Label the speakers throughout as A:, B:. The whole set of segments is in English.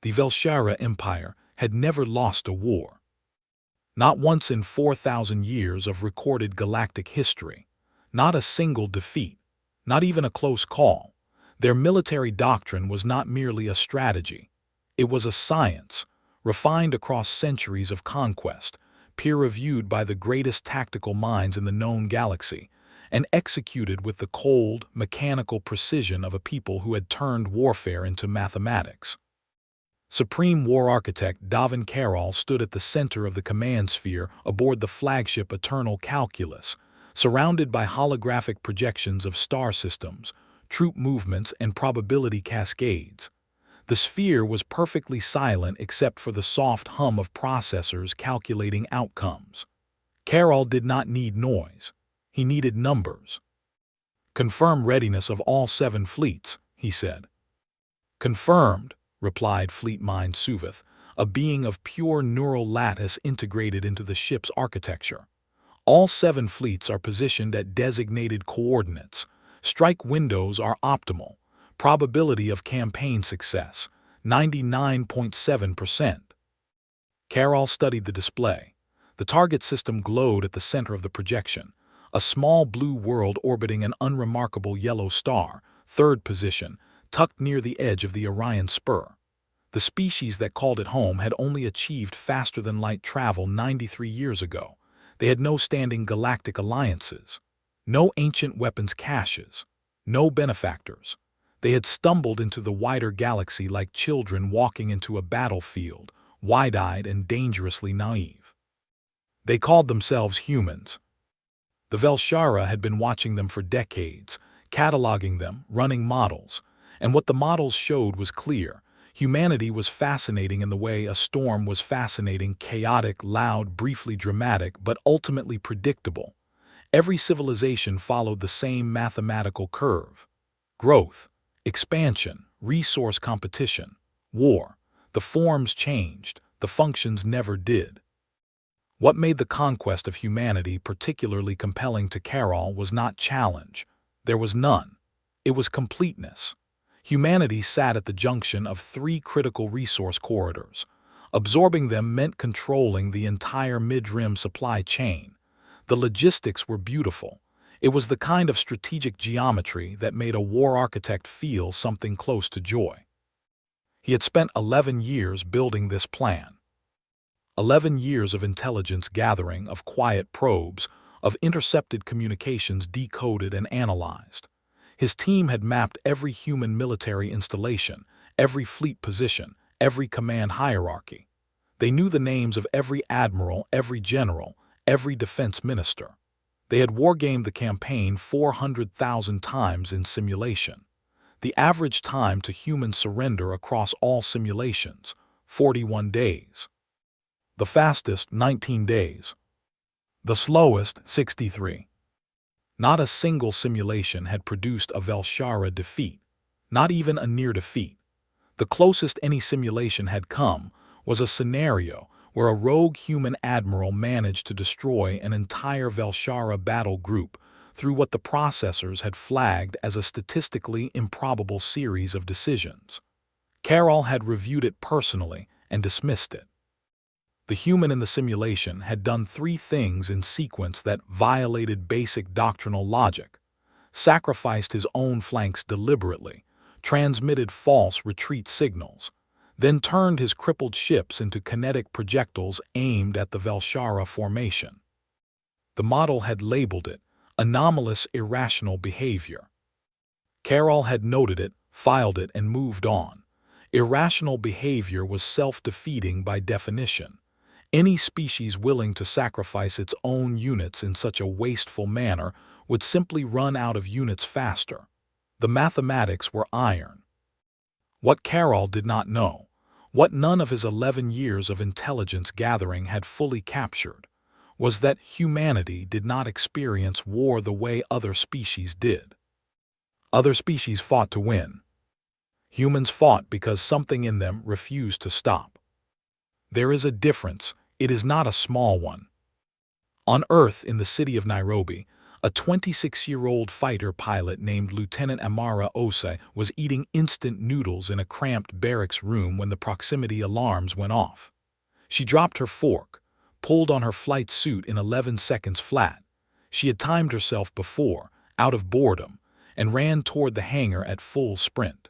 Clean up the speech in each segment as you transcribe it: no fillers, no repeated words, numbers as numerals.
A: The Velshara Empire had never lost a war. Not once in 4,000 years of recorded galactic history. Not a single defeat. Not even a close call. Their military doctrine was not merely a strategy. It was a science, refined across centuries of conquest, peer-reviewed by the greatest tactical minds in the known galaxy, and executed with the cold, mechanical precision of a people who had turned warfare into mathematics. Supreme War Architect Davin Carroll stood at the center of the command sphere aboard the flagship Eternal Calculus, surrounded by holographic projections of star systems, troop movements, and probability cascades. The sphere was perfectly silent except for the soft hum of processors calculating outcomes. Carroll did not need noise. He needed numbers. "Confirm readiness of all 7 fleets," he said. "Confirmed," replied Fleet Mind Suvith, a being of pure neural lattice integrated into the ship's architecture. "All 7 fleets are positioned at designated coordinates. Strike windows are optimal. Probability of campaign success, 99.7%. Carroll studied the display. The target system glowed at the center of the projection, a small blue world orbiting an unremarkable yellow star, 3rd position, tucked near the edge of the Orion Spur. The species that called it home had only achieved faster-than-light travel 93 years ago. They had no standing galactic alliances, no ancient weapons caches, no benefactors. They had stumbled into the wider galaxy like children walking into a battlefield, wide-eyed and dangerously naive. They called themselves humans. The Velshara had been watching them for decades, cataloging them, running models, and what the models showed was clear. Humanity was fascinating in the way a storm was fascinating, chaotic, loud, briefly dramatic, but ultimately predictable. Every civilization followed the same mathematical curve. Growth, expansion, resource competition, war. The forms changed, the functions never did. What made the conquest of humanity particularly compelling to Carroll was not challenge. There was none. It was completeness. Humanity sat at the junction of 3 critical resource corridors. Absorbing them meant controlling the entire mid-rim supply chain. The logistics were beautiful. It was the kind of strategic geometry that made a war architect feel something close to joy. He had spent 11 years building this plan. 11 years of intelligence gathering, of quiet probes, of intercepted communications decoded and analyzed. His team had mapped every human military installation, every fleet position, every command hierarchy. They knew the names of every admiral, every general, every defense minister. They had wargamed the campaign 400,000 times in simulation. The average time to human surrender across all simulations, 41 days. The fastest, 19 days. The slowest, 63. Not a single simulation had produced a Velshara defeat, not even a near defeat. The closest any simulation had come was a scenario where a rogue human admiral managed to destroy an entire Velshara battle group through what the processors had flagged as a statistically improbable series of decisions. Carroll had reviewed it personally and dismissed it. The human in the simulation had done 3 things in sequence that violated basic doctrinal logic: sacrificed his own flanks deliberately, transmitted false retreat signals, then turned his crippled ships into kinetic projectiles aimed at the Velshara formation. The model had labeled it anomalous irrational behavior. Carroll had noted it, filed it, and moved on. Irrational behavior was self-defeating by definition. Any species willing to sacrifice its own units in such a wasteful manner would simply run out of units faster. The mathematics were iron. What Carroll did not know, what none of his 11 years of intelligence gathering had fully captured, was that humanity did not experience war the way other species did. Other species fought to win. Humans fought because something in them refused to stop. There is a difference. It is not a small one. On Earth, in the city of Nairobi, A 26-year-old fighter pilot named Lieutenant Amara Osei was eating instant noodles in a cramped barracks room when the proximity alarms went off. She dropped her fork, pulled on her flight suit in 11 seconds flat. She had timed herself before, out of boredom, and ran toward the hangar at full sprint.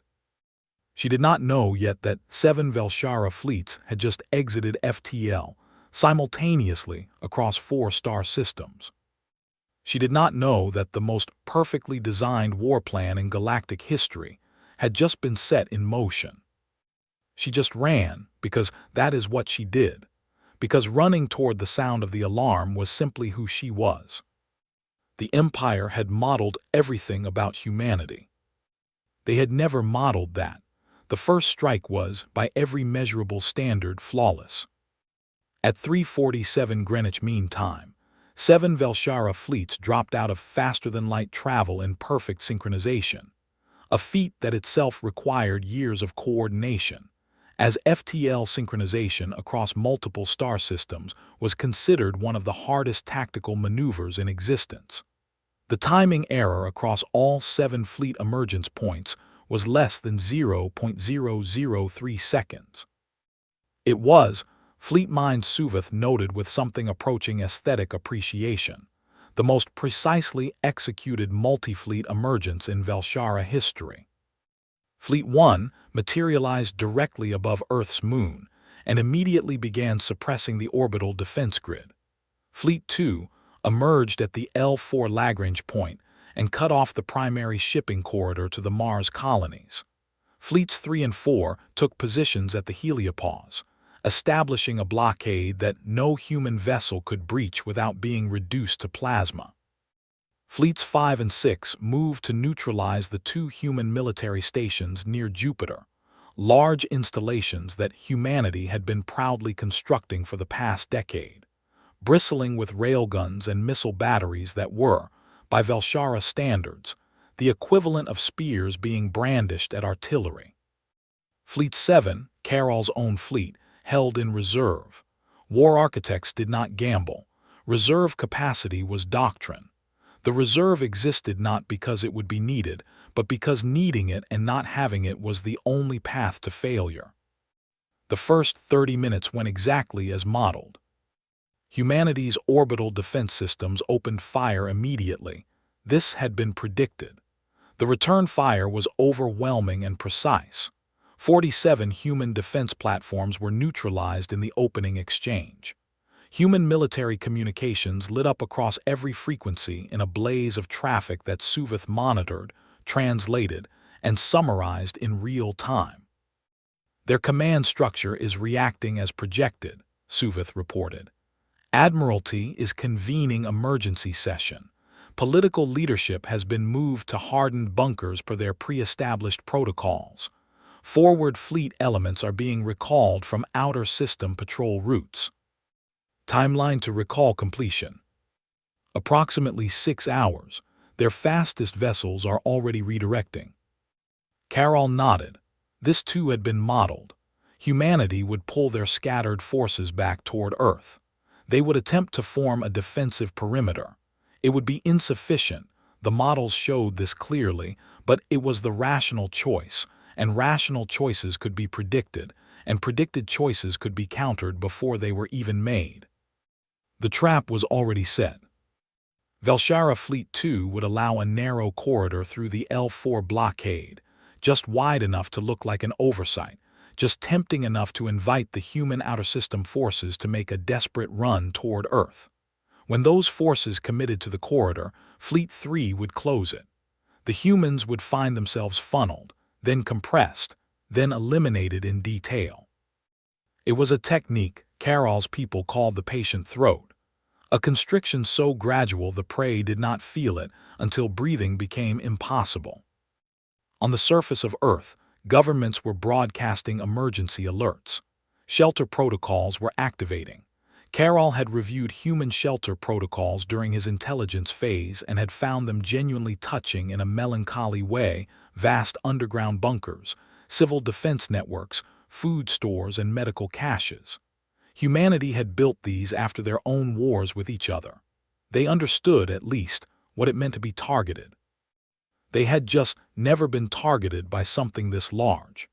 A: She did not know yet that 7 Velshara fleets had just exited FTL simultaneously across 4 star systems. She did not know that the most perfectly designed war plan in galactic history had just been set in motion. She just ran because that is what she did, because running toward the sound of the alarm was simply who she was. The Empire had modeled everything about humanity. They had never modeled that. The first strike was, by every measurable standard, flawless. At 3:47 Greenwich Mean Time, 7 Velshara fleets dropped out of faster-than-light travel in perfect synchronization, a feat that itself required years of coordination, as FTL synchronization across multiple star systems was considered one of the hardest tactical maneuvers in existence. The timing error across all 7 fleet emergence points was less than 0.003 seconds. It was, Fleet Mind Suvith noted with something approaching aesthetic appreciation, the most precisely executed multi-fleet emergence in Velshara history. Fleet 1 materialized directly above Earth's moon and immediately began suppressing the orbital defense grid. Fleet 2 emerged at the L4 Lagrange point and cut off the primary shipping corridor to the Mars colonies. Fleets 3 and 4 took positions at the heliopause, establishing a blockade that no human vessel could breach without being reduced to plasma. Fleets 5 and 6 moved to neutralize the 2 human military stations near Jupiter, large installations that humanity had been proudly constructing for the past decade, bristling with railguns and missile batteries that were, by Velshara standards, the equivalent of spears being brandished at artillery. Fleet 7, Carol's own fleet, held in reserve. War architects did not gamble. Reserve capacity was doctrine. The reserve existed not because it would be needed, but because needing it and not having it was the only path to failure. The first 30 minutes went exactly as modeled. Humanity's orbital defense systems opened fire immediately. This had been predicted. The return fire was overwhelming and precise. 47 human defense platforms were neutralized in the opening exchange. Human military communications lit up across every frequency in a blaze of traffic that Suvith monitored, translated, and summarized in real time. Their command structure is reacting as projected, Suvith reported. Admiralty is convening emergency session. Political leadership has been moved to hardened bunkers per their pre-established protocols. Forward fleet elements are being recalled from outer system patrol routes. Timeline to recall completion. Approximately 6 hours. Their fastest vessels are already redirecting. Carol nodded. This too had been modeled. Humanity would pull their scattered forces back toward Earth. They would attempt to form a defensive perimeter. It would be insufficient. The models showed this clearly, but it was the rational choice, and rational choices could be predicted, and predicted choices could be countered before they were even made. The trap was already set. Velshara Fleet 2 would allow a narrow corridor through the L4 blockade, just wide enough to look like an oversight, just tempting enough to invite the human outer system forces to make a desperate run toward Earth. When those forces committed to the corridor, Fleet 3 would close it. The humans would find themselves funneled, then compressed, then eliminated in detail. It was a technique Carol's people called the patient throat, a constriction so gradual the prey did not feel it until breathing became impossible. On the surface of Earth, governments were broadcasting emergency alerts. Shelter protocols were activating. Carol had reviewed human shelter protocols during his intelligence phase and had found them genuinely touching in a melancholy way: vast underground bunkers, civil defense networks, food stores, and medical caches. Humanity had built these after their own wars with each other. They understood, at least, what it meant to be targeted. They had just never been targeted by something this large.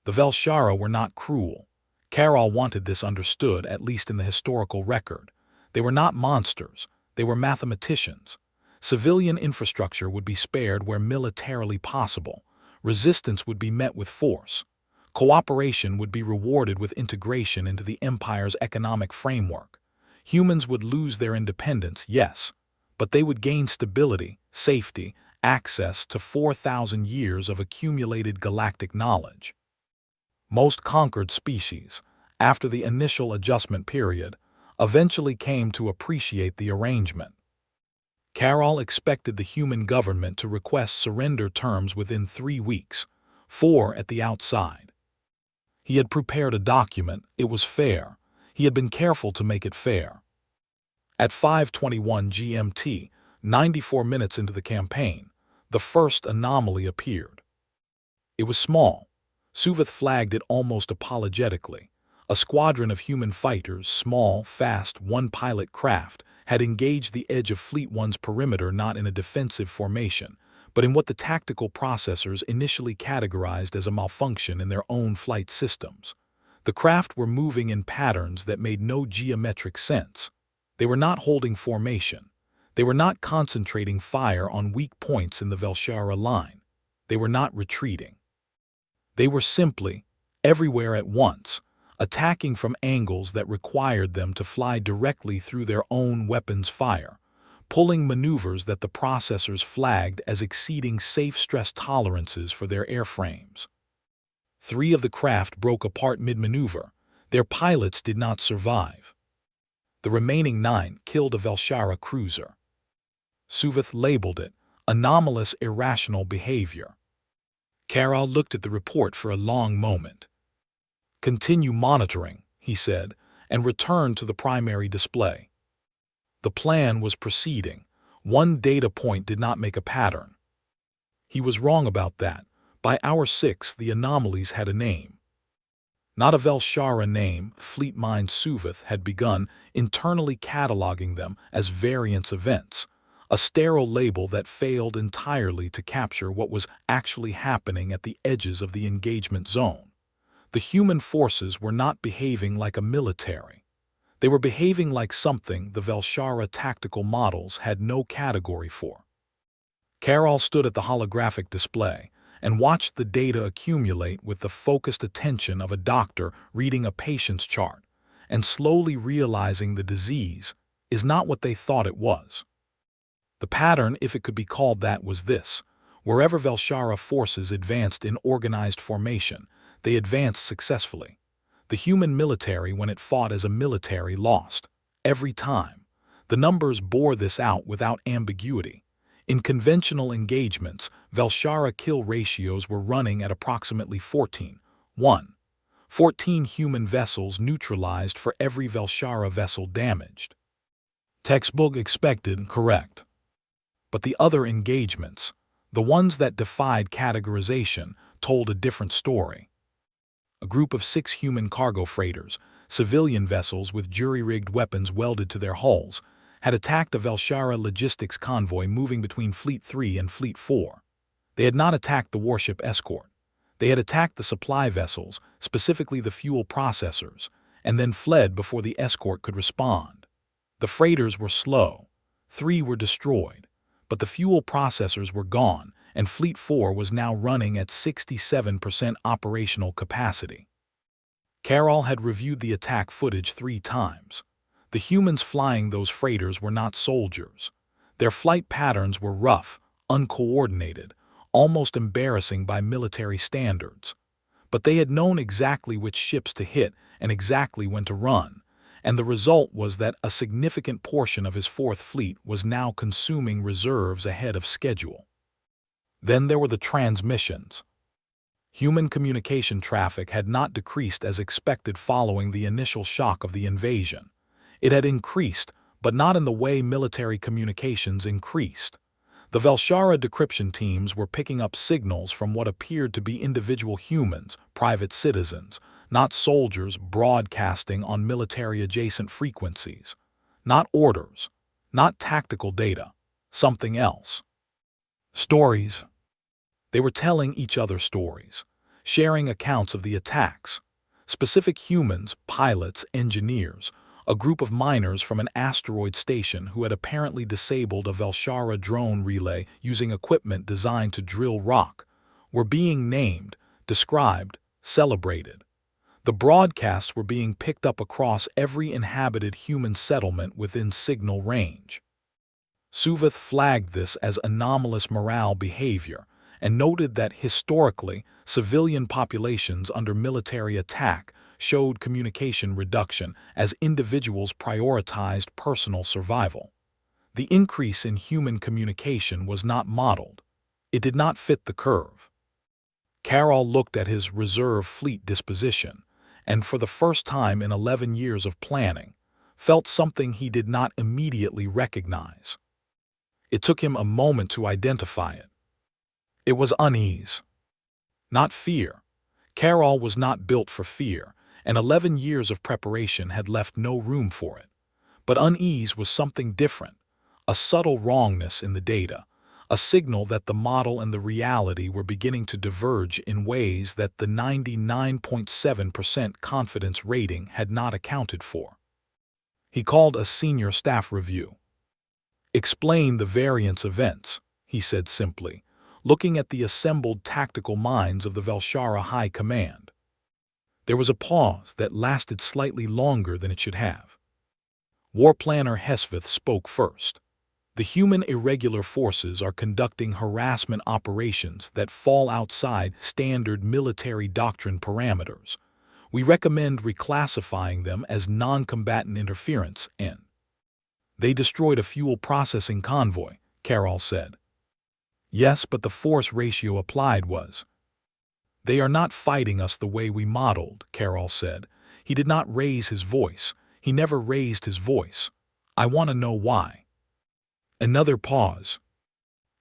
A: The Velshara were not cruel. Carroll wanted this understood, at least in the historical record. They were not monsters. They were mathematicians. Civilian infrastructure would be spared where militarily possible. Resistance would be met with force. Cooperation would be rewarded with integration into the empire's economic framework. Humans would lose their independence, yes, but they would gain stability, safety, access to 4,000 years of accumulated galactic knowledge. Most conquered species, after the initial adjustment period, eventually came to appreciate the arrangement. Carroll expected the human government to request surrender terms within 3 weeks, 4 at the outside. He had prepared a document. It was fair. He had been careful to make it fair. At 5:21 GMT, 94 minutes into the campaign, the first anomaly appeared. It was small. Suvith flagged it almost apologetically. A squadron of human fighters, small, fast, one-pilot craft, had engaged the edge of Fleet One's perimeter not in a defensive formation, but in what the tactical processors initially categorized as a malfunction in their own flight systems. The craft were moving in patterns that made no geometric sense. They were not holding formation. They were not concentrating fire on weak points in the Velshara line. They were not retreating. They were simply, everywhere at once, attacking from angles that required them to fly directly through their own weapons fire, pulling maneuvers that the processors flagged as exceeding safe stress tolerances for their airframes. 3 of the craft broke apart mid-maneuver. Their pilots did not survive. The remaining 9 killed a Velshara cruiser. Suvith labeled it anomalous irrational behavior. Carroll looked at the report for a long moment. "Continue monitoring," he said, and returned to the primary display. The plan was proceeding. One data point did not make a pattern. He was wrong about that. By hour 6, the anomalies had a name. Not a Velshara name. Fleet Mind Suvith had begun internally cataloging them as variance events, a sterile label that failed entirely to capture what was actually happening at the edges of the engagement zone. The human forces were not behaving like a military. They were behaving like something the Velshara tactical models had no category for. Carroll stood at the holographic display and watched the data accumulate with the focused attention of a doctor reading a patient's chart and slowly realizing the disease is not what they thought it was. The pattern, if it could be called that, was this. Wherever Velshara forces advanced in organized formation, they advanced successfully. The human military, when it fought as a military, lost. Every time. The numbers bore this out without ambiguity. In conventional engagements, Velshara kill ratios were running at approximately 14:1. 14 human vessels neutralized for every Velshara vessel damaged. Textbook expected, correct. But the other engagements, the ones that defied categorization, told a different story. A group of 6 human cargo freighters, civilian vessels with jury-rigged weapons welded to their hulls, had attacked a Velshara logistics convoy moving between Fleet 3 and Fleet 4. They had not attacked the warship escort. They had attacked the supply vessels, specifically the fuel processors, and then fled before the escort could respond. The freighters were slow. 3 were destroyed. But the fuel processors were gone, and Fleet 4 was now running at 67% operational capacity. Carroll had reviewed the attack footage 3 times. The humans flying those freighters were not soldiers. Their flight patterns were rough, uncoordinated, almost embarrassing by military standards. But they had known exactly which ships to hit and exactly when to run. And the result was that a significant portion of his 4th Fleet was now consuming reserves ahead of schedule. Then there were the transmissions. Human communication traffic had not decreased as expected following the initial shock of the invasion. It had increased, but not in the way military communications increased. The Velshara decryption teams were picking up signals from what appeared to be individual humans, private citizens, not soldiers broadcasting on military-adjacent frequencies. Not orders, not tactical data, something else. Stories. They were telling each other stories, sharing accounts of the attacks. Specific humans, pilots, engineers, a group of miners from an asteroid station who had apparently disabled a Velshara drone relay using equipment designed to drill rock, were being named, described, celebrated. The broadcasts were being picked up across every inhabited human settlement within signal range. Suvith flagged this as anomalous morale behavior and noted that historically, civilian populations under military attack showed communication reduction as individuals prioritized personal survival. The increase in human communication was not modeled. It did not fit the curve. Carroll looked at his reserve fleet disposition, and for the first time in 11 years of planning, felt something he did not immediately recognize. It took him a moment to identify it. It was unease, not fear. Carroll was not built for fear, and 11 years of preparation had left no room for it. But unease was something different, a subtle wrongness in the data, a signal that the model and the reality were beginning to diverge in ways that the 99.7% confidence rating had not accounted for. He called a senior staff review. "Explain the variance events," he said simply, looking at the assembled tactical minds of the Velshara High Command. There was a pause that lasted slightly longer than it should have. War Planner Hesvith spoke first. "The human irregular forces are conducting harassment operations that fall outside standard military doctrine parameters. We recommend reclassifying them as non-combatant interference and—" "They destroyed a fuel processing convoy," Carroll said. "Yes, but the force ratio applied was—" "They are not fighting us the way we modeled," Carroll said. He did not raise his voice. He never raised his voice. "I want to know why." Another pause.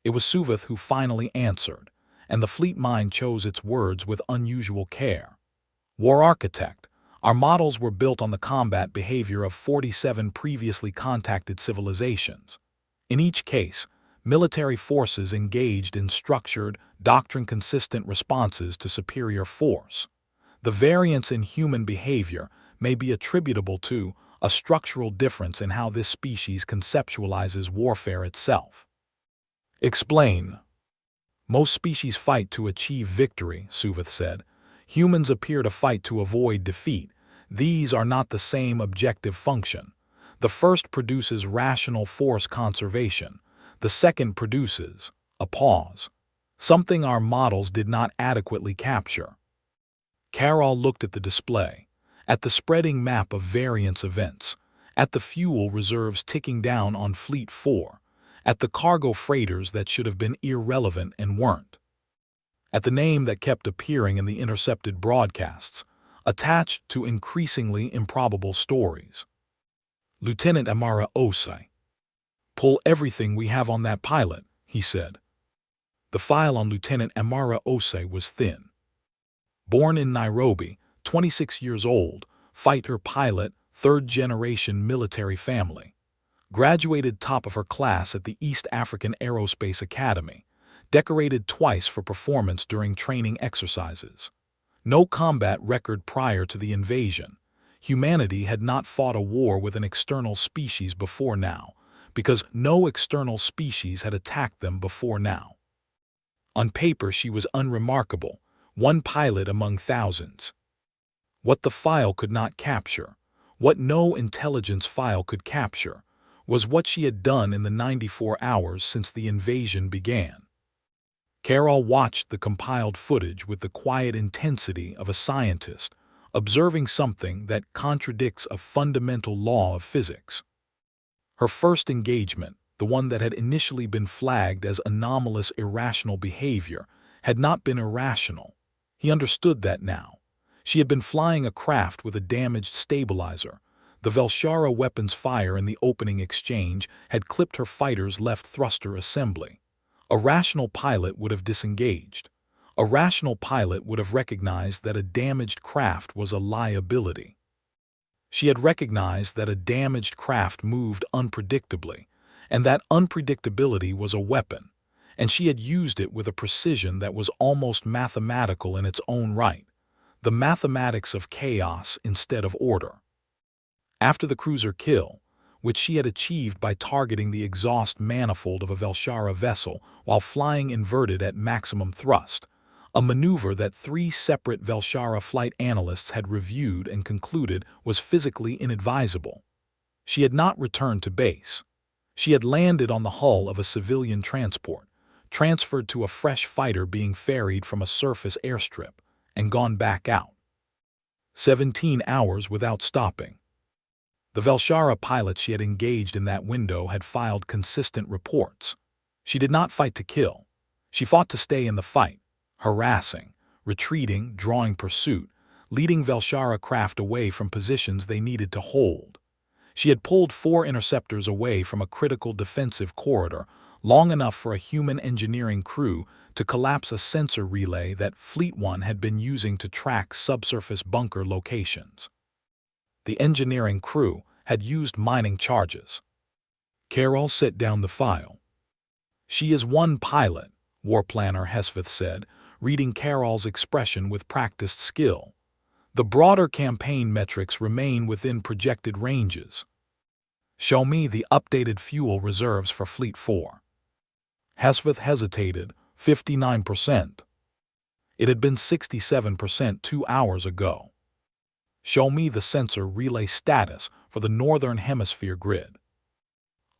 A: It was Suvith who finally answered, and the fleet mind chose its words with unusual care. "War Architect, our models were built on the combat behavior of 47 previously contacted civilizations. In each case, military forces engaged in structured, doctrine-consistent responses to superior force. The variance in human behavior may be attributable to a structural difference in how this species conceptualizes warfare itself." "Explain." "Most species fight to achieve victory," Suvith said. "Humans appear to fight to avoid defeat. These are not the same objective function. The first produces rational force conservation. The second produces—" a pause. "Something our models did not adequately capture." Carroll looked at the display, at the spreading map of variance events, at the fuel reserves ticking down on Fleet 4, at the cargo freighters that should have been irrelevant and weren't, at the name that kept appearing in the intercepted broadcasts, attached to increasingly improbable stories. "Lieutenant Amara Osei." "Pull everything we have on that pilot," he said. The file on Lieutenant Amara Osei was thin. Born in Nairobi, 26 years old, fighter pilot, third-generation military family. Graduated top of her class at the East African Aerospace Academy. Decorated twice for performance during training exercises. No combat record prior to the invasion. Humanity had not fought a war with an external species before now, because no external species had attacked them before now. On paper she was unremarkable, one pilot among thousands. What the file could not capture, what no intelligence file could capture, was what she had done in the 94 hours since the invasion began. Carroll watched the compiled footage with the quiet intensity of a scientist, observing something that contradicts a fundamental law of physics. Her first engagement, the one that had initially been flagged as anomalous irrational behavior, had not been irrational. He understood that now. She had been flying a craft with a damaged stabilizer. The Velshara weapons fire in the opening exchange had clipped her fighter's left thruster assembly. A rational pilot would have disengaged. A rational pilot would have recognized that a damaged craft was a liability. She had recognized that a damaged craft moved unpredictably, And that unpredictability was a weapon, and she had used it with a precision that was almost mathematical in its own right, the mathematics of chaos instead of order. After the cruiser kill, which she had achieved by targeting the exhaust manifold of a Velshara vessel while flying inverted at maximum thrust, a maneuver that 3 separate Velshara flight analysts had reviewed and concluded was physically inadvisable, she had not returned to base. She had landed on the hull of a civilian transport, transferred to a fresh fighter being ferried from a surface airstrip, and gone back out. 17 hours without stopping. The Velshara pilot she had engaged in that window had filed consistent reports. She did not fight to kill. She fought to stay in the fight, harassing, retreating, drawing pursuit, leading Velshara craft away from positions they needed to hold. She had pulled 4 interceptors away from a critical defensive corridor, long enough for a human engineering crew to collapse a sensor relay that Fleet 1 had been using to track subsurface bunker locations. The engineering crew had used mining charges. Carol set down the file. "She is one pilot," War Planner Hesvith said, reading Carol's expression with practiced skill. "The broader campaign metrics remain within projected ranges. Show me the updated fuel reserves for Fleet 4. Hesvith hesitated. 59%. It had been 67% 2 hours ago. Show me the sensor relay status for the Northern Hemisphere grid.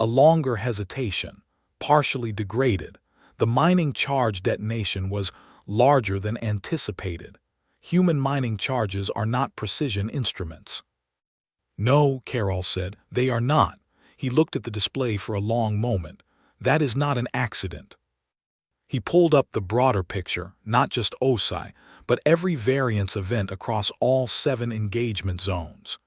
A: A longer hesitation, partially degraded. The mining charge detonation was larger than anticipated. Human mining charges are not precision instruments. "No," Carol said, "they are not." He looked at the display for a long moment. "That is not an accident." He pulled up the broader picture, not just OSI, but every variance event across all 7 engagement zones.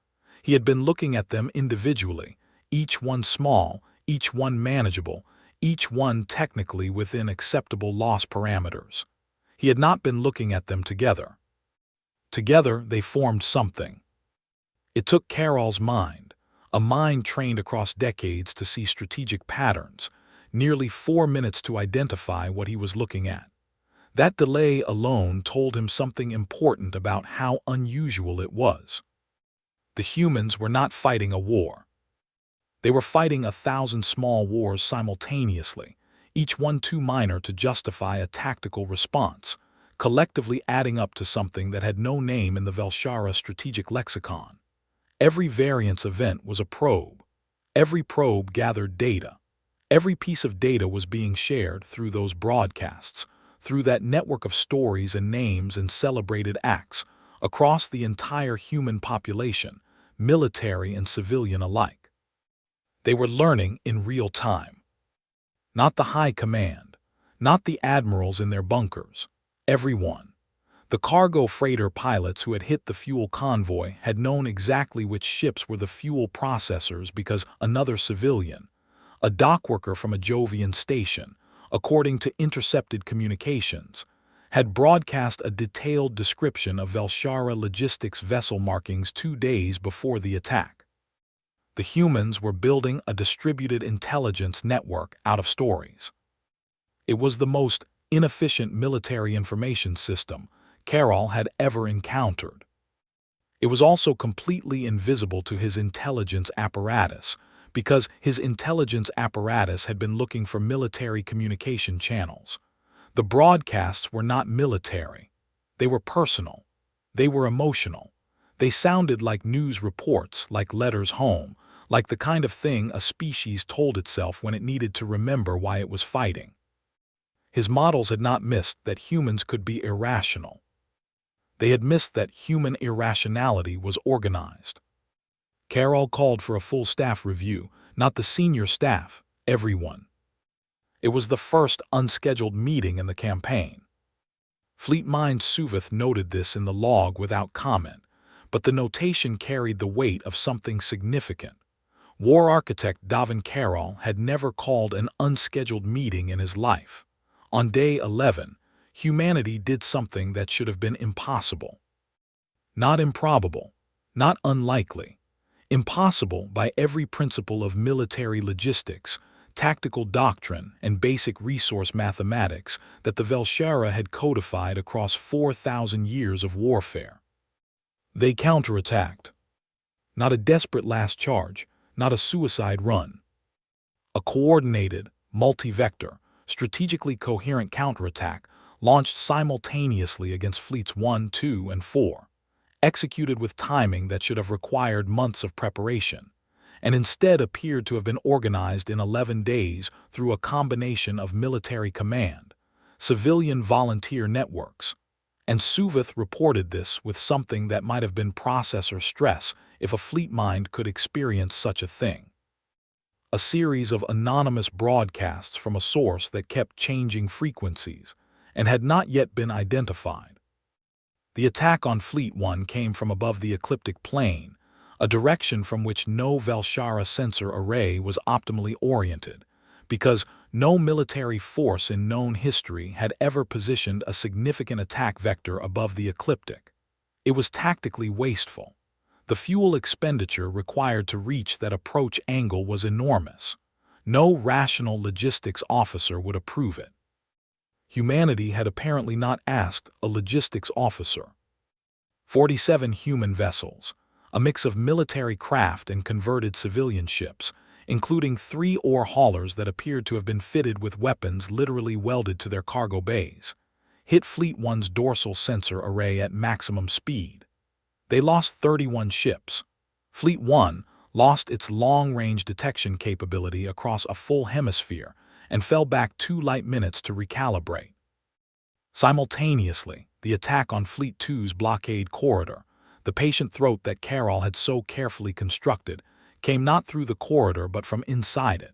A: He had been looking at them individually, each one small, each one manageable, each one technically within acceptable loss parameters. He had not been looking at them together. Together, they formed something. It took Carol's mind, a mind trained across decades to see strategic patterns, nearly 4 minutes to identify what he was looking at. That delay alone told him something important about how unusual it was. The humans were not fighting a war. They were fighting 1,000 small wars simultaneously, each one too minor to justify a tactical response, collectively adding up to something that had no name in the Velshara strategic lexicon. Every variance event was a probe. Every probe gathered data. Every piece of data was being shared through those broadcasts, through that network of stories and names and celebrated acts, across the entire human population, military and civilian alike. They were learning in real time. Not the high command, not the admirals in their bunkers, everyone. The cargo freighter pilots who had hit the fuel convoy had known exactly which ships were the fuel processors because another civilian, a dockworker from a Jovian station, according to intercepted communications, had broadcast a detailed description of Velshara logistics vessel markings 2 days before the attack. The humans were building a distributed intelligence network out of stories. It was the most inefficient military information system Carol had ever encountered. It was also completely invisible to his intelligence apparatus, because his intelligence apparatus had been looking for military communication channels. The broadcasts were not military. They were personal. They were emotional. They sounded like news reports, like letters home, like the kind of thing a species told itself when it needed to remember why it was fighting. His models had not missed that humans could be irrational. They had missed that human irrationality was organized. Carol called for a full staff review, not the senior staff, everyone. It was the first unscheduled meeting in the campaign. Fleet Mind Suvith noted this in the log without comment, but the notation carried the weight of something significant. War architect Davin Carol had never called an unscheduled meeting in his life. On day 11, humanity did something that should have been impossible. Not improbable, not unlikely. Impossible by every principle of military logistics, tactical doctrine, and basic resource mathematics that the Velshara had codified across 4,000 years of warfare. They counterattacked. Not a desperate last charge, not a suicide run. A coordinated, multi-vector, strategically coherent counterattack launched simultaneously against Fleets 1, 2, and 4, executed with timing that should have required months of preparation, and instead appeared to have been organized in 11 days through a combination of military command, civilian volunteer networks, and Suvith reported this with something that might have been processor stress if a fleet mind could experience such a thing. A series of anonymous broadcasts from a source that kept changing frequencies and had not yet been identified. The attack on Fleet 1 came from above the ecliptic plane, a direction from which no Velshara sensor array was optimally oriented, because no military force in known history had ever positioned a significant attack vector above the ecliptic. It was tactically wasteful. The fuel expenditure required to reach that approach angle was enormous. No rational logistics officer would approve it. Humanity had apparently not asked a logistics officer. 47 human vessels, a mix of military craft and converted civilian ships, including 3 ore haulers that appeared to have been fitted with weapons literally welded to their cargo bays, hit Fleet 1's dorsal sensor array at maximum speed. They lost 31 ships. Fleet 1 lost its long-range detection capability across a full hemisphere and fell back 2 light minutes to recalibrate. Simultaneously, the attack on Fleet 2's blockade corridor, the patient throat that Carol had so carefully constructed, came not through the corridor but from inside it.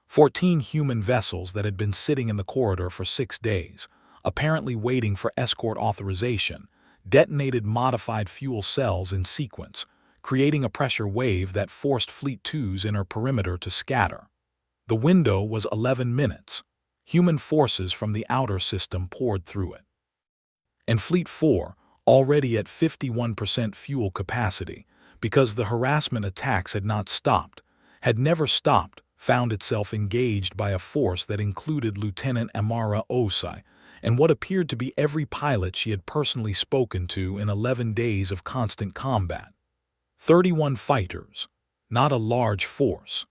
A: 14 human vessels that had been sitting in the corridor for 6 days, apparently waiting for escort authorization, detonated modified fuel cells in sequence, creating a pressure wave that forced Fleet 2's inner perimeter to scatter. The window was 11 minutes. Human forces from the outer system poured through it. And Fleet 4, already at 51% fuel capacity, because the harassment attacks had not stopped, had never stopped, found itself engaged by a force that included Lieutenant Amara Osai and what appeared to be every pilot she had personally spoken to in 11 days of constant combat. 31 fighters, not a large force.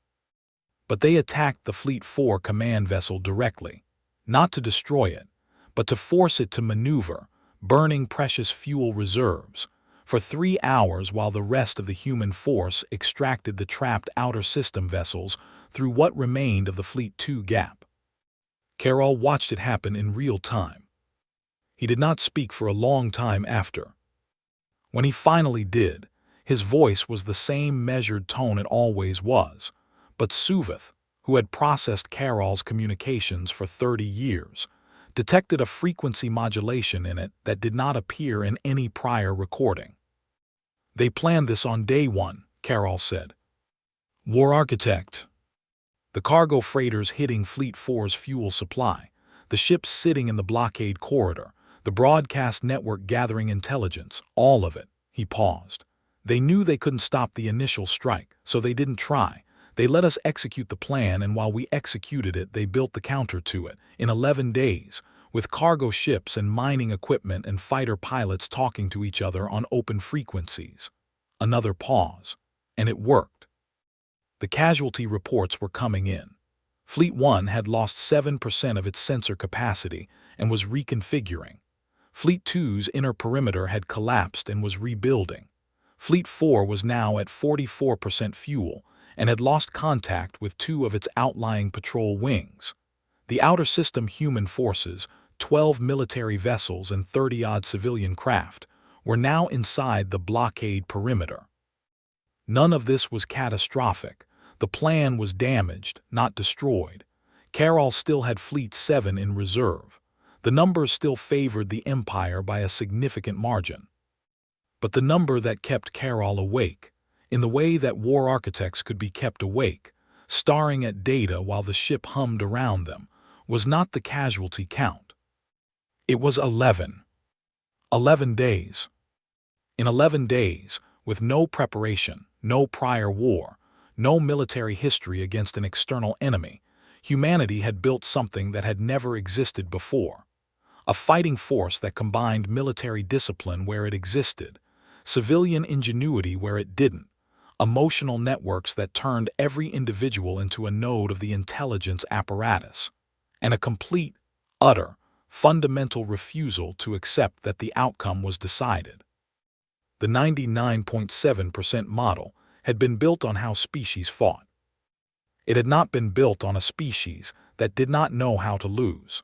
A: But they attacked the Fleet 4 command vessel directly, not to destroy it, but to force it to maneuver, burning precious fuel reserves, for 3 hours while the rest of the human force extracted the trapped outer system vessels through what remained of the Fleet 2 gap. Carol watched it happen in real time. He did not speak for a long time after. When he finally did, his voice was the same measured tone it always was, but Suvith, who had processed Carol's communications for 30 years, detected a frequency modulation in it that did not appear in any prior recording. "They planned this on day 1, Carol said. War architect. The cargo freighters hitting Fleet 4's fuel supply, the ships sitting in the blockade corridor, the broadcast network gathering intelligence, all of it." He paused. "They knew they couldn't stop the initial strike, so they didn't try. They let us execute the plan, and while we executed it, they built the counter to it, in 11 days, with cargo ships and mining equipment and fighter pilots talking to each other on open frequencies." Another pause. "And it worked." The casualty reports were coming in. Fleet 1 had lost 7% of its sensor capacity and was reconfiguring. Fleet 2's inner perimeter had collapsed and was rebuilding. Fleet 4 was now at 44% fuel and had lost contact with 2 of its outlying patrol wings. The outer system human forces, 12 military vessels and 30-odd civilian craft, were now inside the blockade perimeter. None of this was catastrophic. The plan was damaged, not destroyed. Carol still had Fleet 7 in reserve. The numbers still favored the Empire by a significant margin. But the number that kept Carol awake, in the way that war architects could be kept awake, staring at data while the ship hummed around them, was not the casualty count. It was 11. 11 days. In 11 days, with no preparation, no prior war, no military history against an external enemy, Humanity had built something that had never existed before. A fighting force that combined military discipline where it existed, civilian ingenuity where it didn't, emotional networks that turned every individual into a node of the intelligence apparatus, and a complete, utter, fundamental refusal to accept that the outcome was decided. The 99.7% model had been built on how species fought. It had not been built on a species that did not know how to lose.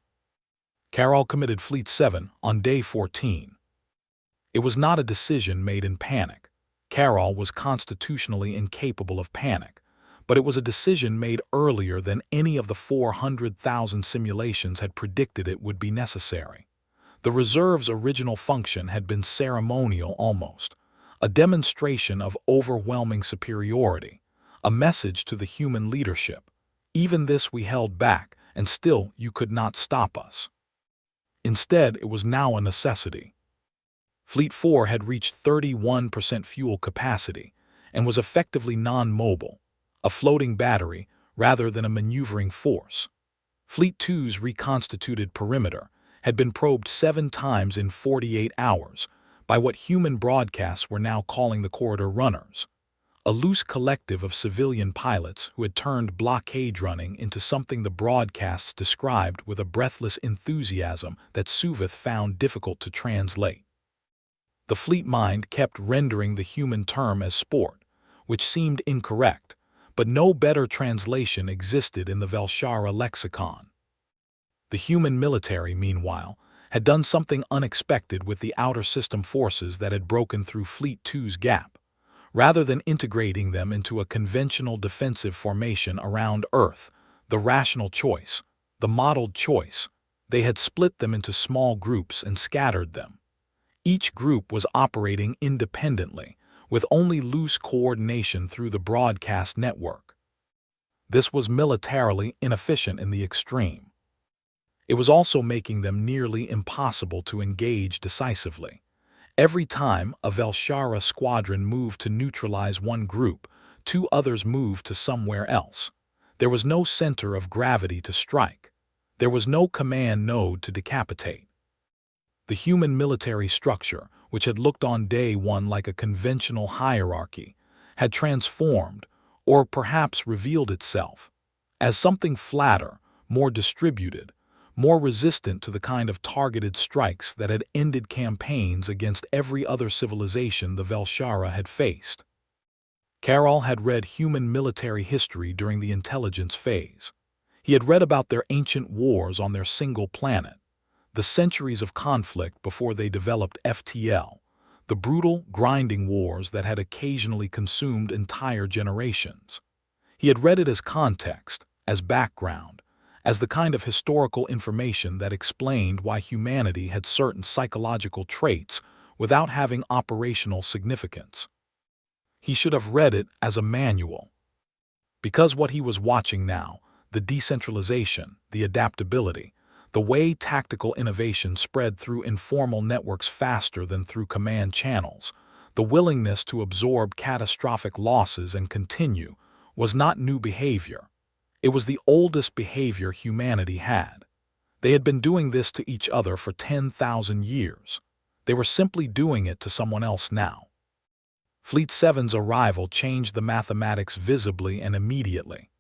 A: Carroll committed Fleet 7 on day 14. It was not a decision made in panic. Carroll was constitutionally incapable of panic, but it was a decision made earlier than any of the 400,000 simulations had predicted it would be necessary. The reserve's original function had been ceremonial almost, a demonstration of overwhelming superiority, a message to the human leadership. Even this we held back, and still you could not stop us. Instead, it was now a necessity. Fleet 4 had reached 31% fuel capacity and was effectively non-mobile, a floating battery rather than a maneuvering force. Fleet 2's reconstituted perimeter had been probed 7 times in 48 hours by what human broadcasts were now calling the corridor runners, a loose collective of civilian pilots who had turned blockade running into something the broadcasts described with a breathless enthusiasm that Suvith found difficult to translate. The fleet mind kept rendering the human term as sport, which seemed incorrect, but no better translation existed in the Velshara lexicon. The human military, meanwhile, had done something unexpected with the outer system forces that had broken through Fleet 2's gap. Rather than integrating them into a conventional defensive formation around Earth, the rational choice, the modeled choice, they had split them into small groups and scattered them. Each group was operating independently, with only loose coordination through the broadcast network. This was militarily inefficient in the extreme. It was also making them nearly impossible to engage decisively. Every time a Velshara squadron moved to neutralize one group, 2 others moved to somewhere else. There was no center of gravity to strike. There was no command node to decapitate. The human military structure, which had looked on day 1 like a conventional hierarchy, had transformed, or perhaps revealed itself, as something flatter, more distributed, more resistant to the kind of targeted strikes that had ended campaigns against every other civilization the Velshara had faced. Carroll had read human military history during the intelligence phase. He had read about their ancient wars on their single planet, the centuries of conflict before they developed FTL, the brutal, grinding wars that had occasionally consumed entire generations. He had read it as context, as background, as the kind of historical information that explained why humanity had certain psychological traits without having operational significance. He should have read it as a manual. Because what he was watching now, the decentralization, the adaptability, the way tactical innovation spread through informal networks faster than through command channels, the willingness to absorb catastrophic losses and continue, was not new behavior. It was the oldest behavior humanity had. They had been doing this to each other for 10,000 years. They were simply doing it to someone else now. Fleet 7's arrival changed the mathematics visibly and immediately.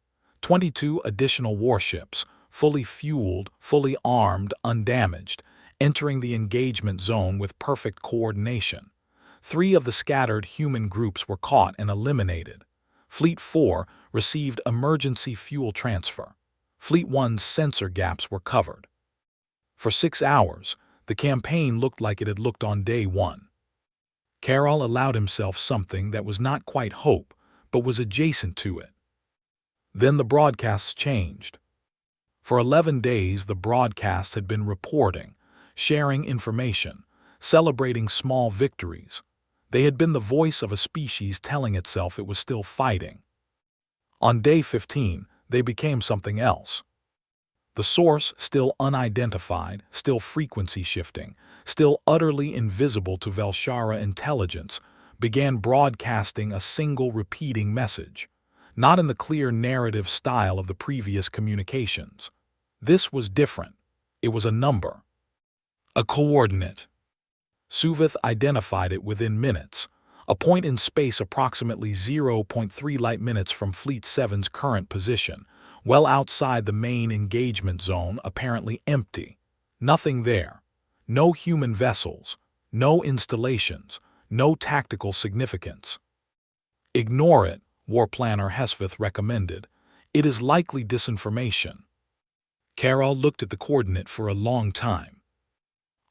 A: 22 additional warships, fully fueled, fully armed, undamaged, entering the engagement zone with perfect coordination. 3 of the scattered human groups were caught and eliminated. Fleet 4 received emergency fuel transfer. Fleet 1's sensor gaps were covered. For 6 hours, the campaign looked like it had looked on day 1. Carroll allowed himself something that was not quite hope, but was adjacent to it. Then the broadcasts changed. For 11 days, the broadcast had been reporting, sharing information, celebrating small victories. They had been the voice of a species telling itself it was still fighting. On day 15, they became something else. The source, still unidentified, still frequency shifting, still utterly invisible to Velshara intelligence, began broadcasting a single repeating message. not in the clear narrative style of the previous communications. This was different. It was a number. A coordinate. Suvith identified it within minutes, a point in space approximately 0.3 light minutes from Fleet 7's current position, well outside the main engagement zone, apparently empty. Nothing there. No human vessels, no installations, no tactical significance. Ignore it, War Planner Hesvith recommended. It is likely disinformation. Carol looked at the coordinate for a long time.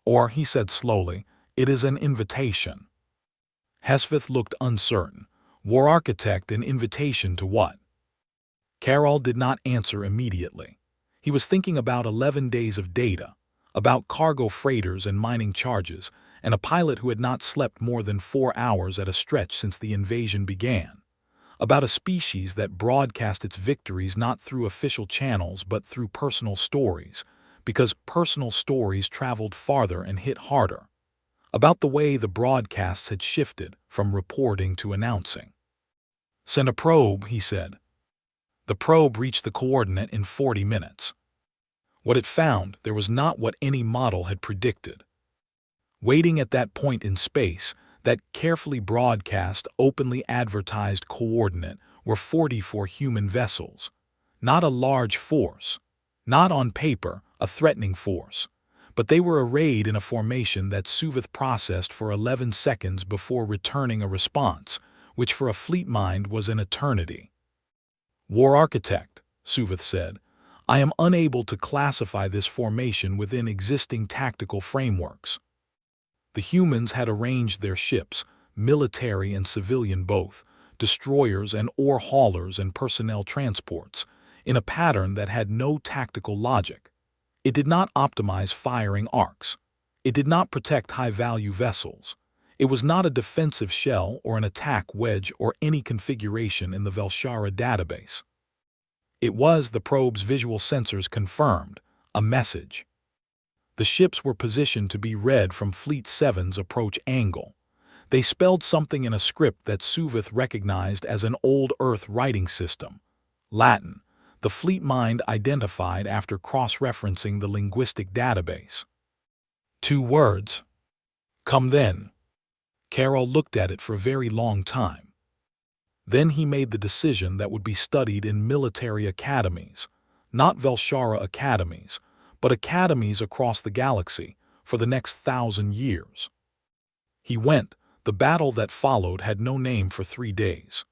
A: Or, he said slowly, it is an invitation. Hesvith looked uncertain. War Architect, an invitation to what? Carol did not answer immediately. He was thinking about 11 days of data, about cargo freighters and mining charges, and a pilot who had not slept more than 4 hours at a stretch since the invasion began, about a species that broadcast its victories not through official channels but through personal stories, because personal stories traveled farther and hit harder, about the way the broadcasts had shifted from reporting to announcing. Send a probe, he said. The probe reached the coordinate in 40 minutes. What it found, there was not what any model had predicted. Waiting at that point in space, that carefully broadcast, openly advertised coordinate, were 44 human vessels. Not a large force, not on paper a threatening force, but they were arrayed in a formation that Suvith processed for 11 seconds before returning a response, which for a fleet mind was an eternity. War Architect, Suvith said, I am unable to classify this formation within existing tactical frameworks. The humans had arranged their ships, military and civilian both, destroyers and ore haulers and personnel transports, in a pattern that had no tactical logic. It did not optimize firing arcs. It did not protect high-value vessels. It was not a defensive shell or an attack wedge or any configuration in the Velshara database. It was, the probe's visual sensors confirmed, a message. The ships were positioned to be read from Fleet 7's approach angle. They spelled something in a script that Suvith recognized as an old Earth writing system. Latin, the fleet mind identified after cross-referencing the linguistic database. 2 words. Come then. Carol looked at it for a very long time. Then he made the decision that would be studied in military academies, not Velshara academies, but academies across the galaxy for the next 1,000 years. He went. The battle that followed had no name for 3 days.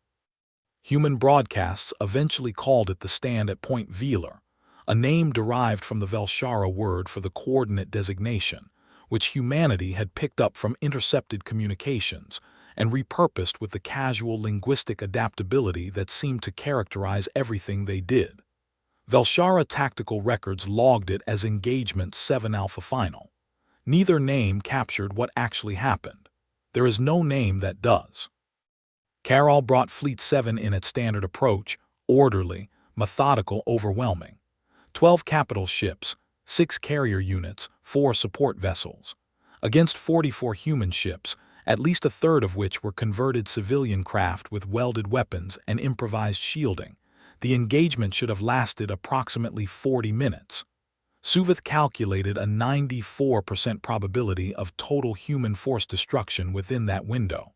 A: Human broadcasts eventually called it the Stand at Point Velar, a name derived from the Velshara word for the coordinate designation, which humanity had picked up from intercepted communications and repurposed with the casual linguistic adaptability that seemed to characterize everything they did. Velshara tactical records logged it as Engagement 7 Alpha Final. Neither name captured what actually happened. There is no name that does. Carol brought Fleet 7 in at standard approach, orderly, methodical, overwhelming. 12 capital ships, 6 carrier units, 4 support vessels. Against 44 human ships, at least a third of which were converted civilian craft with welded weapons and improvised shielding. The engagement should have lasted approximately 40 minutes. Suvith calculated a 94% probability of total human force destruction within that window.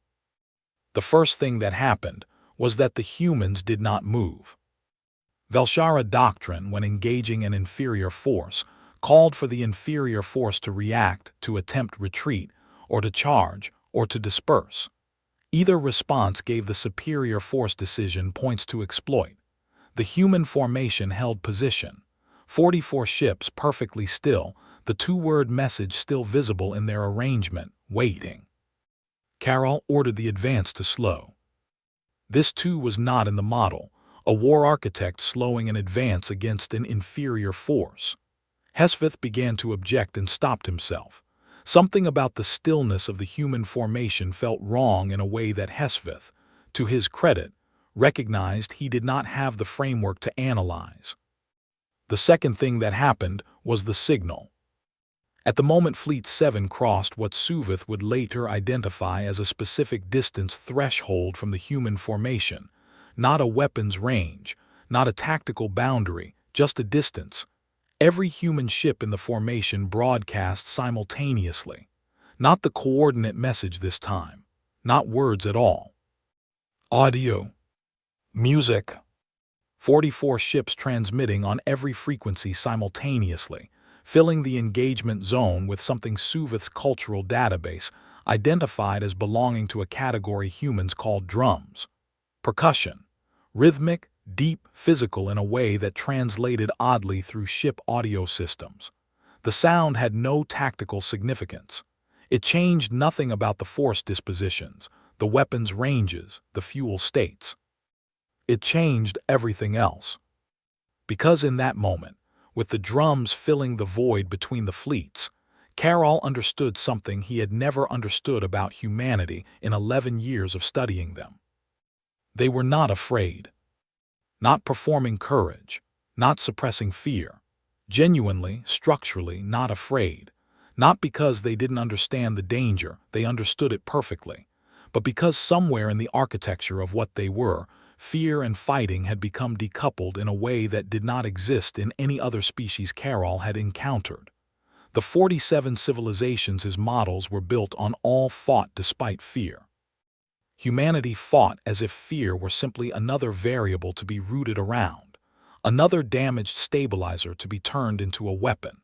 A: The first thing that happened was that the humans did not move. Velshara doctrine, when engaging an inferior force, called for the inferior force to react, to attempt retreat, or to charge, or to disperse. Either response gave the superior force decision points to exploit. The human formation held position. 44 ships perfectly still, the 2-word message still visible in their arrangement, waiting. Carol ordered the advance to slow. This too was not in the model, a war architect slowing an advance against an inferior force. Hesvith began to object and stopped himself. Something about the stillness of the human formation felt wrong in a way that Hesvith, to his credit, recognized he did not have the framework to analyze. The second thing that happened was the signal. At the moment Fleet 7 crossed what Suvith would later identify as a specific distance threshold from the human formation, not a weapon's range, not a tactical boundary, just a distance. Every human ship in the formation broadcast simultaneously. Not the coordinate message this time. Not words at all. Audio. Music. 44 ships transmitting on every frequency simultaneously, filling the engagement zone with something Suvith's cultural database identified as belonging to a category humans called drums. Percussion. Rhythmic, deep, physical in a way that translated oddly through ship audio systems. The sound had no tactical significance. It changed nothing about the force dispositions, the weapons' ranges, the fuel states. It changed everything else. Because in that moment, with the drums filling the void between the fleets, Carroll understood something he had never understood about humanity in 11 years of studying them. They were not afraid. Not performing courage, not suppressing fear. Genuinely, structurally not afraid. Not because they didn't understand the danger, they understood it perfectly, but because somewhere in the architecture of what they were, fear and fighting had become decoupled in a way that did not exist in any other species Carroll had encountered. The 47 civilizations his models were built on all fought despite fear. Humanity fought as if fear were simply another variable to be rooted around, another damaged stabilizer to be turned into a weapon.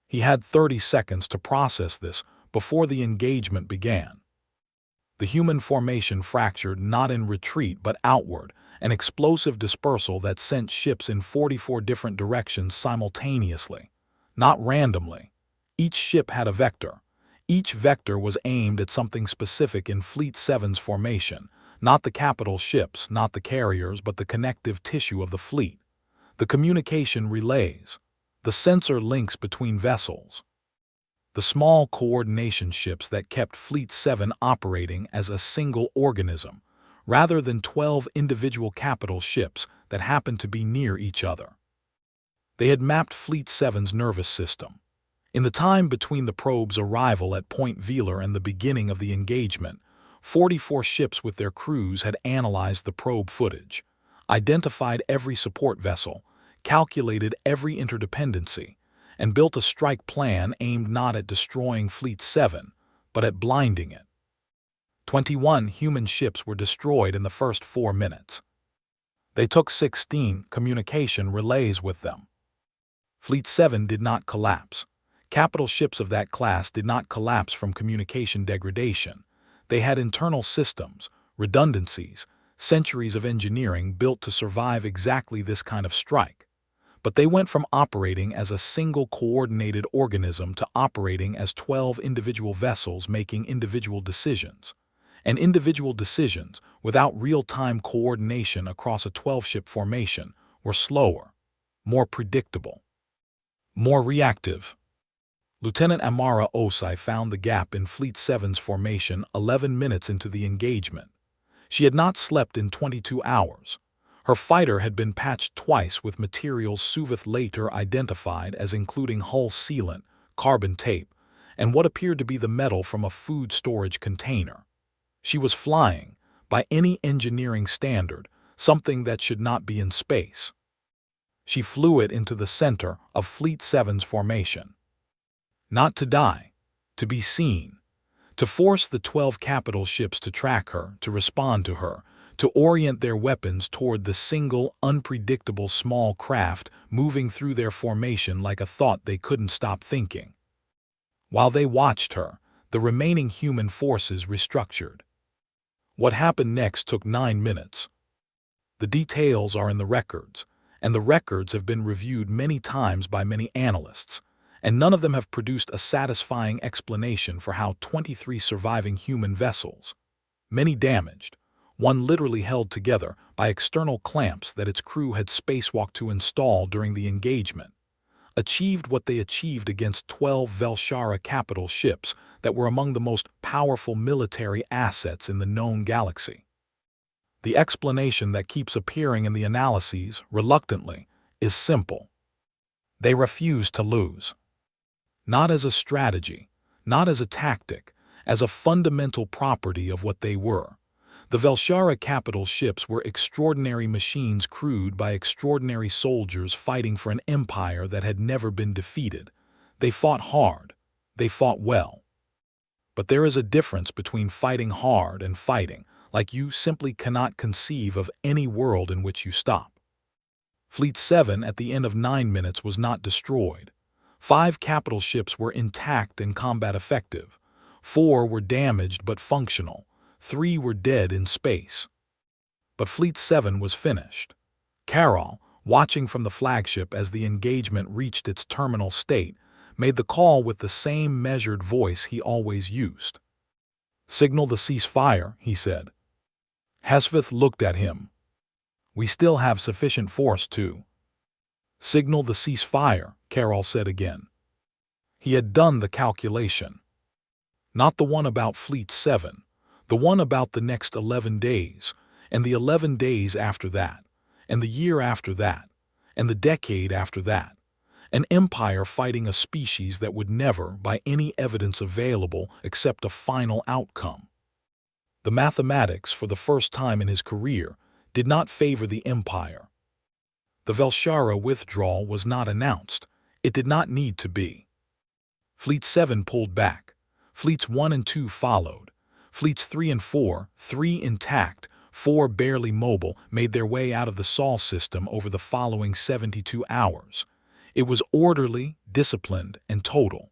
A: He had 30 seconds to process this before the engagement began. The human formation fractured not in retreat but outward, an explosive dispersal that sent ships in 44 different directions simultaneously, not randomly. Each ship had a vector. Each vector was aimed at something specific in Fleet 7's formation, not the capital ships, not the carriers, but the connective tissue of the fleet, the communication relays, the sensor links between vessels. The small coordination ships that kept Fleet 7 operating as a single organism, rather than 12 individual capital ships that happened to be near each other. They had mapped Fleet 7's nervous system. In the time between the probe's arrival at Point Velar and the beginning of the engagement, 44 ships with their crews had analyzed the probe footage, identified every support vessel, calculated every interdependency, and built a strike plan aimed not at destroying Fleet 7, but at blinding it. 21 human ships were destroyed in the first 4 minutes. They took 16 communication relays with them. Fleet 7 did not collapse. Capital ships of that class did not collapse from communication degradation. They had internal systems, redundancies, centuries of engineering built to survive exactly this kind of strike. But they went from operating as a single coordinated organism to operating as 12 individual vessels making individual decisions. And individual decisions, without real-time coordination across a 12-ship formation, were slower, more predictable, more reactive. Lieutenant Amara Osai found the gap in Fleet 7's formation 11 minutes into the engagement. She had not slept in 22 hours. Her fighter had been patched twice with materials Suvith later identified as including hull sealant, carbon tape, and what appeared to be the metal from a food storage container. She was flying, by any engineering standard, something that should not be in space. She flew it into the center of Fleet 7's formation. Not to die, to be seen, to force the 12 capital ships to track her, to respond to her, to orient their weapons toward the single, unpredictable small craft moving through their formation like a thought they couldn't stop thinking. While they watched her, the remaining human forces restructured. What happened next took 9 minutes. The details are in the records, and the records have been reviewed many times by many analysts, and none of them have produced a satisfying explanation for how 23 surviving human vessels, many damaged, one literally held together by external clamps that its crew had spacewalked to install during the engagement, achieved what they achieved against 12 Velshara capital ships that were among the most powerful military assets in the known galaxy. The explanation that keeps appearing in the analyses, reluctantly, is simple. They refuse to lose. Not as a strategy, not as a tactic, as a fundamental property of what they were. The Velshara capital ships were extraordinary machines crewed by extraordinary soldiers fighting for an empire that had never been defeated. They fought hard. They fought well. But there is a difference between fighting hard and fighting, like you simply cannot conceive of any world in which you stop. Fleet 7 at the end of 9 minutes was not destroyed. 5 capital ships were intact and combat effective. 4 were damaged but functional. 3 were dead in space. But Fleet 7 was finished. Carroll, watching from the flagship as the engagement reached its terminal state, made the call with the same measured voice he always used. "Signal the ceasefire," he said. Hesvith looked at him. "We still have sufficient force to." "Signal the ceasefire," Carroll said again. He had done the calculation. Not the one about Fleet 7, the one about the next 11 days, and the 11 days after that, and the year after that, and the decade after that. An empire fighting a species that would never, by any evidence available, accept a final outcome. The mathematics, for the first time in his career, did not favor the empire. The Velshara withdrawal was not announced. It did not need to be. Fleet 7 pulled back. Fleets 1 and 2 followed. Fleets 3 and 4, 3 intact, 4 barely mobile, made their way out of the Sol system over the following 72 hours. It was orderly, disciplined, and total.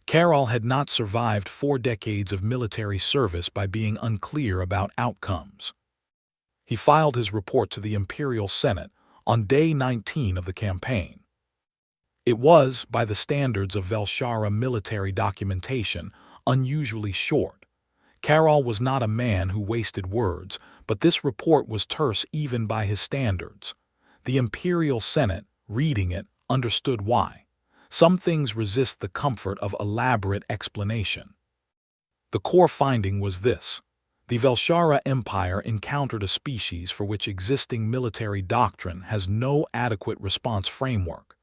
A: Carroll had not survived 4 decades of military service by being unclear about outcomes. He filed his report to the Imperial Senate on day 19 of the campaign. It was, by the standards of Velshara military documentation, unusually short. Carroll was not a man who wasted words, but this report was terse even by his standards. The Imperial Senate, reading it, understood why. Some things resist the comfort of elaborate explanation. The core finding was this: the Velshara Empire encountered a species for which existing military doctrine has no adequate response framework.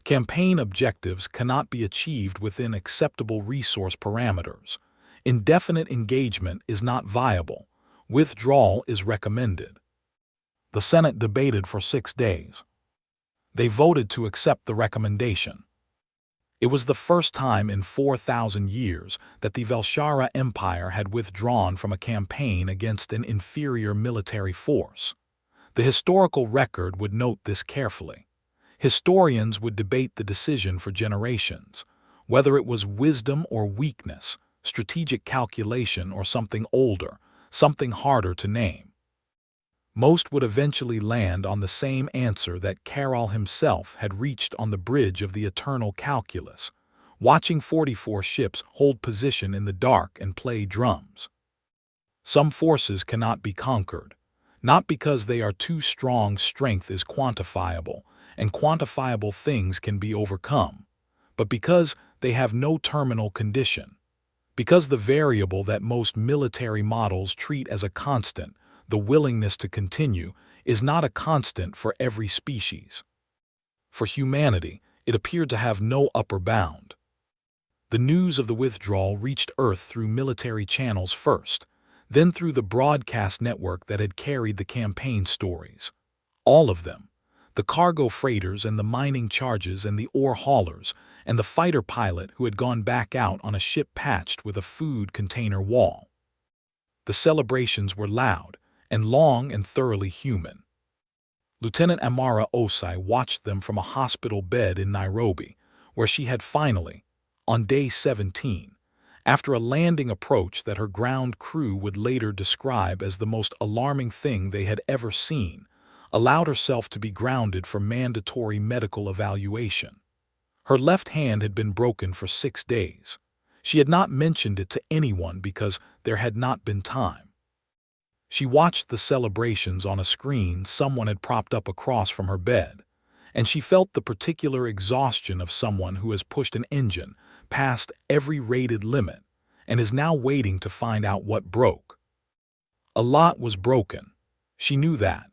A: Campaign objectives cannot be achieved within acceptable resource parameters. Indefinite engagement is not viable. Withdrawal is recommended. The Senate debated for 6 days. They voted to accept the recommendation. It was the first time in 4,000 years that the Velshara Empire had withdrawn from a campaign against an inferior military force. The historical record would note this carefully. Historians would debate the decision for generations, whether it was wisdom or weakness, strategic calculation or something older, something harder to name. Most would eventually land on the same answer that Carroll himself had reached on the bridge of the eternal calculus, watching 44 ships hold position in the dark and play drums. Some forces cannot be conquered, not because they are too strong. Strength is quantifiable, and quantifiable things can be overcome, but because they have no terminal condition. Because the variable that most military models treat as a constant, the willingness to continue, is not a constant for every species. For humanity, it appeared to have no upper bound. The news of the withdrawal reached Earth through military channels first, then through the broadcast network that had carried the campaign stories. All of them. The cargo freighters and the mining charges and the ore haulers, and the fighter pilot who had gone back out on a ship patched with a food container wall. The celebrations were loud, and long and thoroughly human. Lieutenant Amara Osai watched them from a hospital bed in Nairobi, where she had finally, on day 17, after a landing approach that her ground crew would later describe as the most alarming thing they had ever seen, allowed herself to be grounded for mandatory medical evaluation. Her left hand had been broken for 6 days. She had not mentioned it to anyone because there had not been time. She watched the celebrations on a screen someone had propped up across from her bed, and she felt the particular exhaustion of someone who has pushed an engine past every rated limit and is now waiting to find out what broke. A lot was broken. She knew that.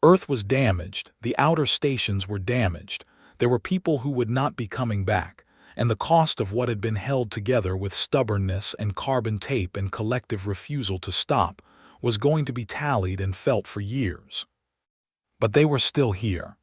A: Earth was damaged, the outer stations were damaged, there were people who would not be coming back, and the cost of what had been held together with stubbornness and carbon tape and collective refusal to stop was going to be tallied and felt for years. But they were still here.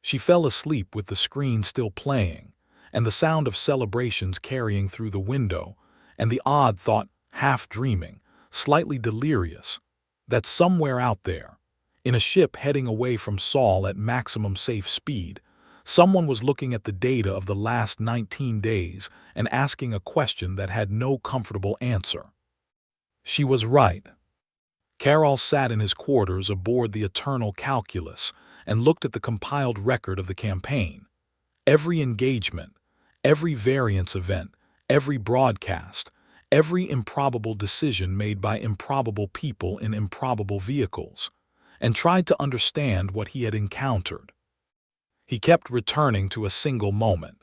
A: She fell asleep with the screen still playing, and the sound of celebrations carrying through the window, and the odd thought, half dreaming, slightly delirious, that somewhere out there, in a ship heading away from Sol at maximum safe speed, someone was looking at the data of the last 19 days and asking a question that had no comfortable answer. She was right. Carol sat in his quarters aboard the Eternal Calculus and looked at the compiled record of the campaign. Every engagement, every variance event, every broadcast, every improbable decision made by improbable people in improbable vehicles, and tried to understand what he had encountered. He kept returning to a single moment.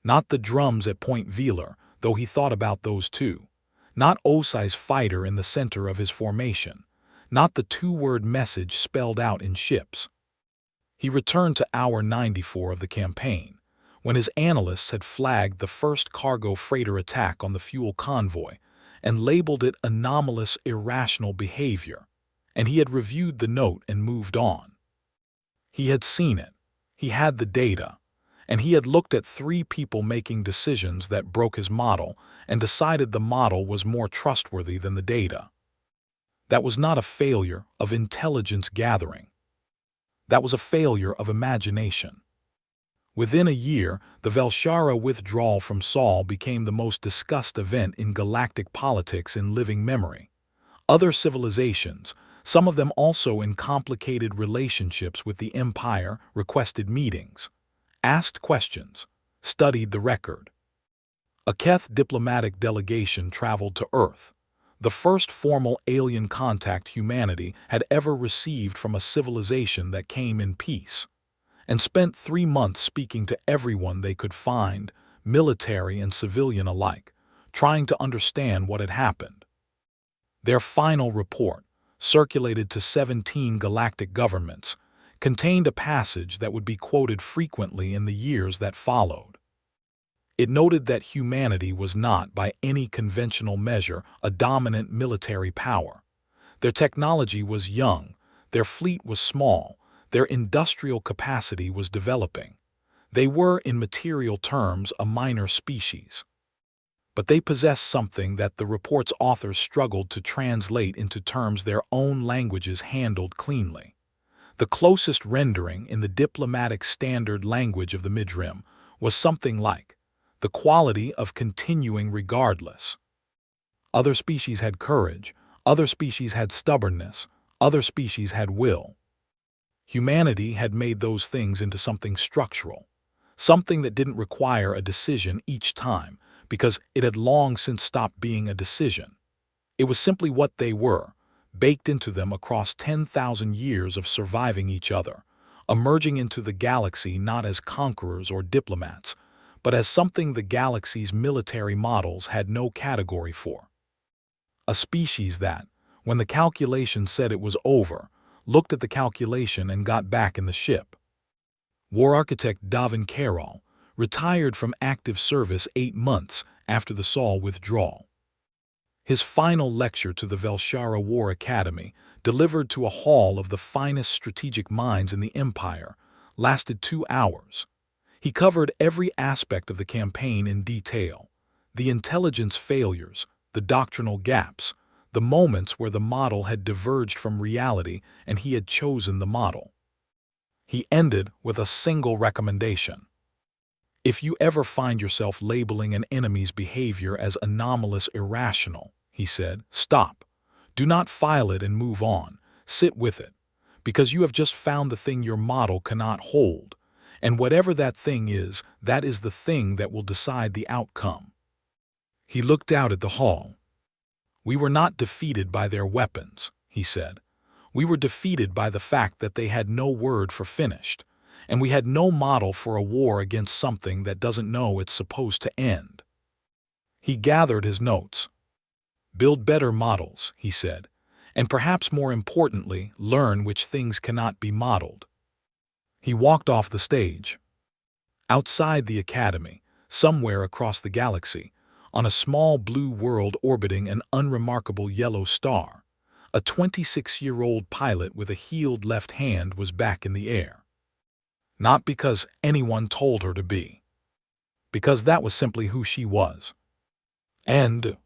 A: Not the drums at Point Velar, though he thought about those too. Not Osai's fighter in the center of his formation. Not the two-word message spelled out in ships. He returned to hour 94 of the campaign, when his analysts had flagged the first cargo freighter attack on the fuel convoy and labeled it anomalous irrational behavior, and he had reviewed the note and moved on. He had seen it. He had the data, and he had looked at 3 people making decisions that broke his model and decided the model was more trustworthy than the data. That was not a failure of intelligence gathering. That was a failure of imagination. Within a year, the Velshara withdrawal from Sol became the most discussed event in galactic politics in living memory. Other civilizations, some of them also in complicated relationships with the Empire, requested meetings, asked questions, studied the record. A Keth diplomatic delegation traveled to Earth, the first formal alien contact humanity had ever received from a civilization that came in peace, and spent 3 months speaking to everyone they could find, military and civilian alike, trying to understand what had happened. Their final report, circulated to 17 galactic governments, contained a passage that would be quoted frequently in the years that followed. It noted that humanity was not, by any conventional measure, a dominant military power. Their technology was young, their fleet was small, their industrial capacity was developing. They were, in material terms, a minor species. But they possessed something that the report's authors struggled to translate into terms their own languages handled cleanly. The closest rendering in the diplomatic standard language of the Midrim was something like, the quality of continuing regardless. Other species had courage, other species had stubbornness, other species had will. Humanity had made those things into something structural, something that didn't require a decision each time, because it had long since stopped being a decision. It was simply what they were, baked into them across 10,000 years of surviving each other, emerging into the galaxy not as conquerors or diplomats, but as something the galaxy's military models had no category for. A species that, when the calculation said it was over, looked at the calculation and got back in the ship. War Architect Davin Carol retired from active service 8 months after the Sol withdrawal. His final lecture to the Velshara War Academy, delivered to a hall of the finest strategic minds in the Empire, lasted 2 hours. He covered every aspect of the campaign in detail, the intelligence failures, the doctrinal gaps, the moments where the model had diverged from reality and he had chosen the model. He ended with a single recommendation. If you ever find yourself labeling an enemy's behavior as anomalous irrational, he said, stop. Do not file it and move on. Sit with it, because you have just found the thing your model cannot hold, and whatever that thing is, that is the thing that will decide the outcome. He looked out at the hall. We were not defeated by their weapons, he said. We were defeated by the fact that they had no word for finished, and we had no model for a war against something that doesn't know it's supposed to end. He gathered his notes. Build better models, he said, and perhaps more importantly, learn which things cannot be modeled. He walked off the stage. Outside the academy, somewhere across the galaxy, on a small blue world orbiting an unremarkable yellow star, A 26-year-old pilot with a healed left hand was back in the air. Not because anyone told her to be, because that was simply who she was. And